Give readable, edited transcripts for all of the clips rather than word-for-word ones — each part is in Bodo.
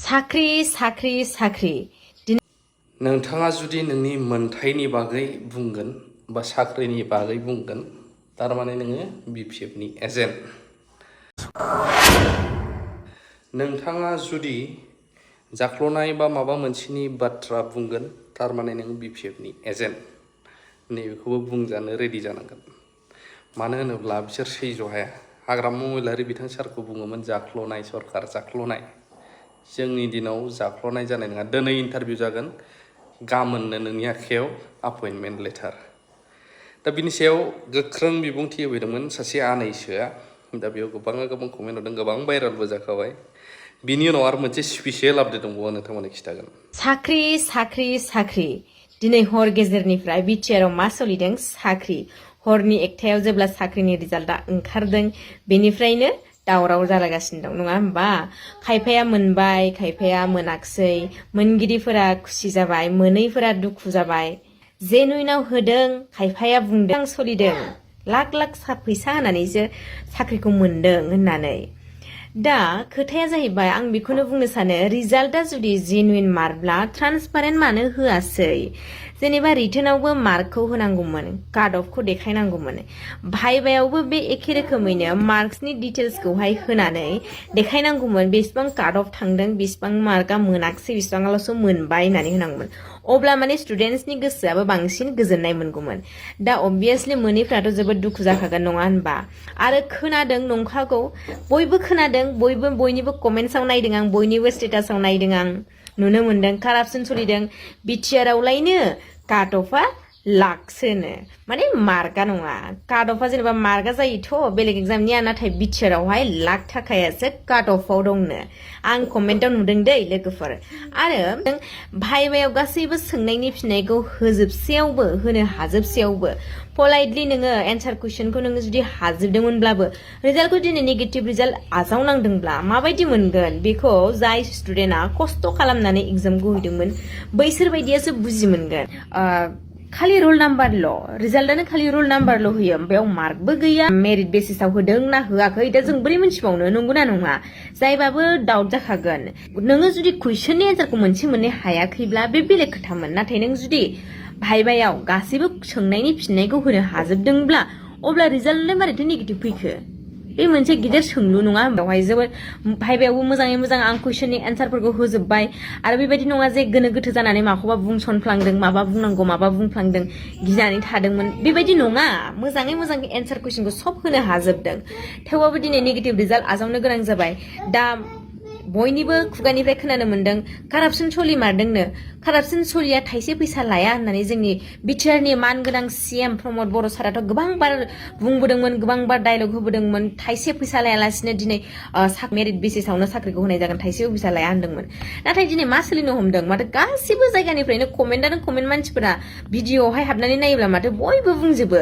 साख्रि नोंथाङा जुदि नोंनि मोनथायनि बागै बुंगोन बा साख्रिनि बागै बुंगोन थारमाने नोङो BPFनि एजेन्ट नोंथाङा जुदि जाख्ल'नाय बा माबा मोनसेनि बाथ्रा बुंगोन थारमाने नों BPFनि एजेन्ट नैबेखौबो बुंजानो रेडि जानांगोन मानो होनोब्ला बिसोर सैज' हाया हाग्रामा महिलारि बिथां सारखौ बुङोमोन जाख्ल'नाय सरखार जाख्ल'नाय जोंनि दिनाव जाख्ल'नाय जानाय नङा दिनै इन्टारभिउ जागोन गाबोननो नोंनि आखायाव अपइन्टमेन्ट लेटार दा बिनि सायाव गोख्रों बिबुंथि होफैदोंमोन सासे आनैसोआ दा बेयाव गोबां कमेन्ट हरदों गोबां भाइरालबो जाखाबाय बिनि उनाव आरो मोनसे स्पेसियेल आपडेट दंबावो नोंथांमोननो खिथागोन साख्रि दिनै हर गेजेरनिफ्राय बिटिआरआव मा सोलिदों साख्रि हरनि एकथायाव जेब्ला साख्रिनि रिजाल्टआ ओंखारदों बेनिफ्रायनो दावराव जालागासिनो दं नङा होमबा खायफाया मोनबाय खायफाया मोनाखसै मोनगिरिफोरा खुसि जाबाय मोनैफोरा दुखु जाबाय जेनुइनाव होदों खायफाया बुंदों सोलिदों लाख फैसा होनानैसो साख्रिखौ मोनदों होननानै दा खोथाया जाहैबाय आं बेखौनो बुंनो सानो रिजाल्टआ जुदि जेनुइन मार्कब्ला ट्रान्सपारेन्ट मानो होआसै जेनेबा रिटनावबो मार्कखौ होनांगौमोन काट अफखौ देखायनांगौमोन भाइभायावबो बे एखे रोखोमैनो मार्क्सनि डिटेल्सखौहाय होनानै देखायनांगौमोन बेसेबां काट अफ थांदों बेसेबां मार्कआ मोनाखसै बेसेबांल'सो मोनबाय होननानै होनांगौमोन अब्ला माने स्टुडेन्ट्सनि गोसोआबो बांसिन गोजोननाय मोनगौमोन दा अबभियासलि मोनैफ्राथ' जोबोद दुखु जाखागोन नङा होनबा आरो खोनादों नंखागौ बयबो खोनादों बयनिबो कमेन्ट्सआव नायदों आं बयनिबो स्टेटासआव नायदों आं नुनो मोनदों कारापसन सोलिदों बिटिआरआवलायनो काट अफआ लाखसोनो माने मार्कआ नङा काट अफआ जेनेबा मार्कआ जायोथ' बेलेग एग्जामनिया नाथाय बिटिआरआवहाय लाख थाखायासो काट अफआव दंनो आं कमेन्टआव नुदों दै लोगोफोर आरो भाइभायाव गासैबो सोंनायनि फिननायखौ होजोबसेयावबो होनो हाजोबसेयावबो पलाइटलि नोङो एन्सार कुइसनखौ नोङो जुदि हाजोबदोंमोनब्लाबो रिजाल्टखौ दिनै नेगेटिभ रिजाल्ट आजावनांदोंब्ला माबायदि मोनगोन बेखौ जाय स्टुडेन्टआ खस्थ' खालामनानै एग्जामखौ हैदोंमोन बैसोर बायदियासो बुजि मोनगोन खालि रल नाम्बारल' रिजाल्टआनो खालि रल नाम्बारल' होयो बेयाव मार्कबो गैया मेरिट बेसिसाव होदों ना होआखै दा जों बोरै मिन्थिबावनो नंगौना नङा जायबाबो डाउट जाखागोन नोङो जुदि कुइसननि एन्सारखौ मोननै हायाखैब्ला बे बेलेग खोथामोन नाथाय नों जुदि भाइभायाव गासैबो सोंनायनि फिननायखौ होनो हाजोबदोंब्ला अब्ला रिजाल्टआलाय मारैथो नेगेटिभ फैखो बे मोनसे गिदिर सोंलु नङा बेवहाय जोबोद भाइभायावबो मोजाङै मोजां आं कुइसननि एन्सारफोरखौ होजोबबाय आरो बेबायदि नङा जे गोनो गोथो जानानै माखौबा बुंसनफ्लांदों माबा बुंनांगौ माबा बुंफ्लांदों गिनानै थादोंमोन बेबायदि नङा मोजाङै मोजां एन्सार कुइसनखौ सब होनो हाजोबदों थेवबाबो दिनै नेगेटिभ रिजाल्ट आजावनो गोनां जाबाय दा बयनिबो खुगानिफ्राय खोनानो मोनदों कारापसन सलिमारदोंनो कारापसन सलिया थाइसे फैसा लाया होननानै जोंनि बिटिआरनि मानगोनां CM प्रमद बर' साराथ' गोबांबार बुंबोदोंमोन गोबांबार डायलग होबोदोंमोन थाइसे फैसा लायालासिनो दिनै मेरिट बेसिसावनो साख्रिखौ होनाय जागोन थाइसेबो फैसा लाया होनदोंमोन नाथाय दिनै मा सोलिनो हमदों माथो गासिबो जायगानिफ्रायनो कमेन्टानो कमेन्ट मानसिफोरा भिडिअआवहाय हाबनानै नायोब्ला माथो बयबो बुंजोबो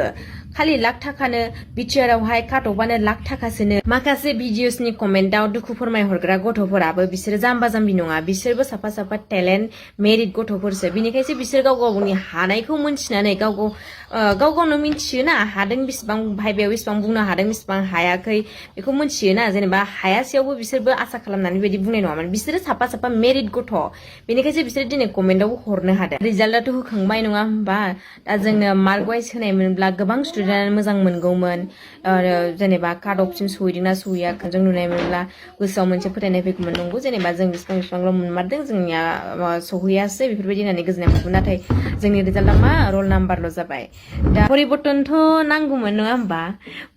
खालि लाख थाखानो बिटिआरआवहाय काट अफआनो लाख थाखासोनो माखासे भिडिअसनि कमेन्टआव दुखु फोरमायहरग्रा गथ'फोराबो बिसोरो जाम्बा जाम्बि नङा बिसोरबो साफा टेलेन्ट मेरिट गथ'फोरसो बिनिखायसो बिसोर गाव गावनि हानायखौ मोनथिनानै गाव गावनो मिन्थियोना हादों बेसेबां भाइभायाव बेसेबां बुंनो हादों बेसेबां हायाखै बेखौ मिन्थियोना जेनेबा हायासेयावबो बिसोरबो आसा खालामनानै बेबायदि बुंनाय नङामोन बिसोरो साफा मेरिट गथ' बेनिखायसो बिसोर दिनै कमेन्टआवबो हरनो हादों रिजाल्टआथ' होखांबाय नङा होमबा दा जोंनो मार्क वाइज होनायमोनब्ला गोबां स्टुडेन्टआनो मोजां मोनगौमोन आरो जेनेबा काट अफसिम सहैदोंना सहैयाखै जों नुनाय मोनब्ला गोसोआव मोनसे फोथायनाय फैगौमोन नंगौ जेनेबा जों बेसेबांल' मोनमारदों जोंनिया सहैयासै बेफोरबायदि होननानै गोजोननाय मोनगोन नाथाय जोंनि रिजाल्टआ मा रल नाम्बारल' जाबाय दा परिबर्तनथ' नांगौमोन नङा होमबा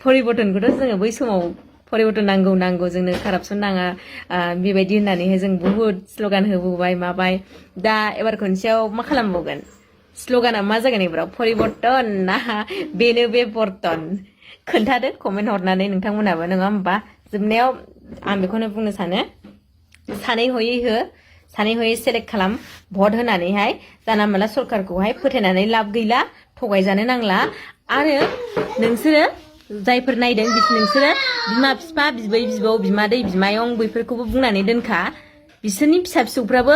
परिबर्तनखौथ' जोङो बै समाव परिबर्तन नांगौ जोंनो कारापसन नाङा बेबायदि होननानैहाय जों बुहुद स्लगान होबोबाय माबाय दा एबार खनसेयाव मा खालामबावगोन स्लगाना मा जागोन एबाराव परिबर्तन ना बेनो बे बर्तन खोन्थादो कमेन्ट हरनानै नोंथांमोनाबो नङा होमबा जोबनायाव आं बेखौनो बुंनो सानो सानै हयै सेलेक्ट खालाम भट होनानैहाय जाना मोनला सरकारखौहाय फोथायनानै लाब गैला थगायजानो नांला आरो नोंसोरो जायफोर नायदों नोंसोरो बिमा बिफा बिबै बिबौ बिमादै बिमायं बैफोरखौबो बुंनानै दोनखा बिसोरनि फिसा फिसौफ्राबो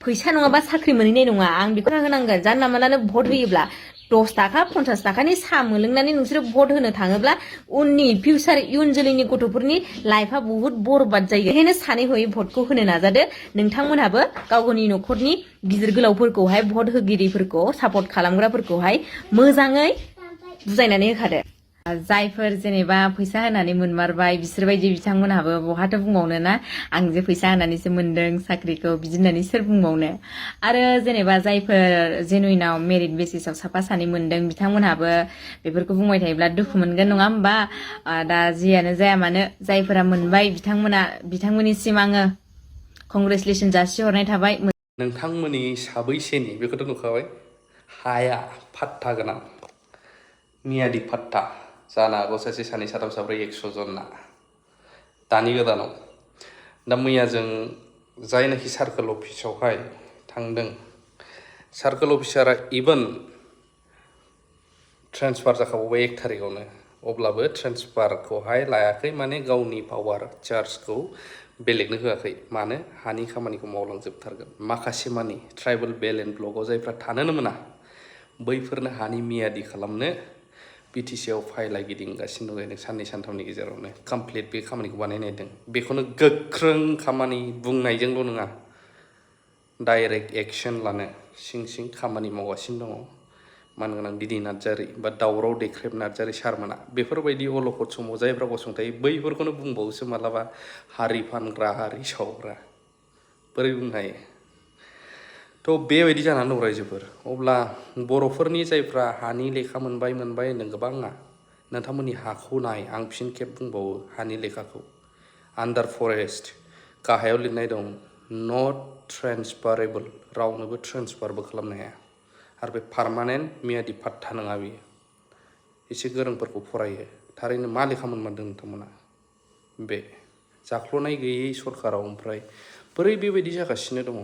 फैसा नङाबा साख्रि मोनहैनाय नङा आं बेखौ होनांगोन जानला मोनलानो भट होयोब्ला 10 थाखा 50 थाखानि साहा मोनलोंनानै नोंसोरो भट होनो थाङोब्ला उननि फिउचार इयुन जोलैनि गथ'फोरनि लाइफआ बुहुत बरबाद जायो। बेखायनो सानै हयै भटखौ होनो नाजादो। नोंथांमोनहाबो गाव गावनि न'खरनि गिदिर गोलावफोरखौहाय भट होगिरिफोरखौ सापर्ट खालामग्राफोरखौहाय मोजाङै बुजायनानै होखादो। जायफोर जेनेबा फैसा होनानै मोनमारबाय बिसोरबायदि बिथांमोनहाबो बहाथो बुंबावनो ना आं जे फैसा होनानैसो मोनदों साख्रिखौ बिदि होननानै सोर बुंबावनो। आरो जेनेबा जायफोर जेनुइनाव मेरिट बेसिसाव साफा सानै मोनदों बिथांमोनहाबो बेफोरखौ बुंबाय थायोब्ला दुखु मोनगोन नङा होमबा। दा जियानो जाया मानो जायफोरा मोनबाय बिथांमोननिसिम आङो कंग्रेचुलेसन जासिहरनाय थाबाय। नोंथांमोननि साबैसेनि बेखौथ' नुखाबाय हाया फाट्टा गोनां मियादि फाट्टा जानो हागौ सासे सानै साथाम साब्रै 100 जनना दानि गोदानाव। दा मैया जों जायनाखि सार्कोल अफिसावहाय थांदों सार्कोल अफिसारा इभेन ट्रेन्सफार जाखाबावबाय 1 थारिखआवनो अब्लाबो ट्रेन्सफारखौहाय लायाखै माने गावनि पावार चार्जखौ बेलेगनो होआखै। मानो हानि खामानिखौ मावलांजोबथारगोन। माखासे मानि ट्राइबेल बेल एन्ड ब्लकआव जायफ्रा थानोनो मोना बैफोरनो हानि मियादि खालामनो बिटिसिआव फायला गिदिंगासिनो दं साननै सानथामनि गेजेरावनो कमप्लिट बे खामानिखौ बानायनायदों। बेखौनो गोख्रों खामानि बुंनायजोंल' नङा डाइरेक्ट एक्सन लानो सिं सिं खामानि मावगासिनो दङ मानगोनां दिनै नार्जारि बा दावराव दैख्रेब नार्जारि सारमोना। बेफोरबायदि अलखद समाव जायफ्रा गसंथायो बैफोरखौनो बुंबावोसो मालाबा हारि फानग्रा हारि सावग्रा बोरै बुंनो हायो। थ' बेबायदि जानानै दं रायजोफोर। अब्ला बर'फोरनि जायफ्रा हानि लेखा मोनबाय होनदों गोबाङा नोंथांमोननि हाखौ नाय। आं फिन खेब बुंबावो हानि लेखाखौ आन्डार फरेस्ट गाहायाव लिरनाय दं नट ट्रेन्सफारेबल रावनोबो ट्रेन्सफारबो खालामनो हाया। आरो बे पारमानेन्ट मियादि फाट्टा नङा बियो। एसे गोरोंफोरखौ फरायो थारैनो मा लेखा मोनमारदों नोंथांमोना बे जाख्ल'नाय गैयै सरखाराव ओमफ्राय बोरै बेबायदि जागासिनो दङ।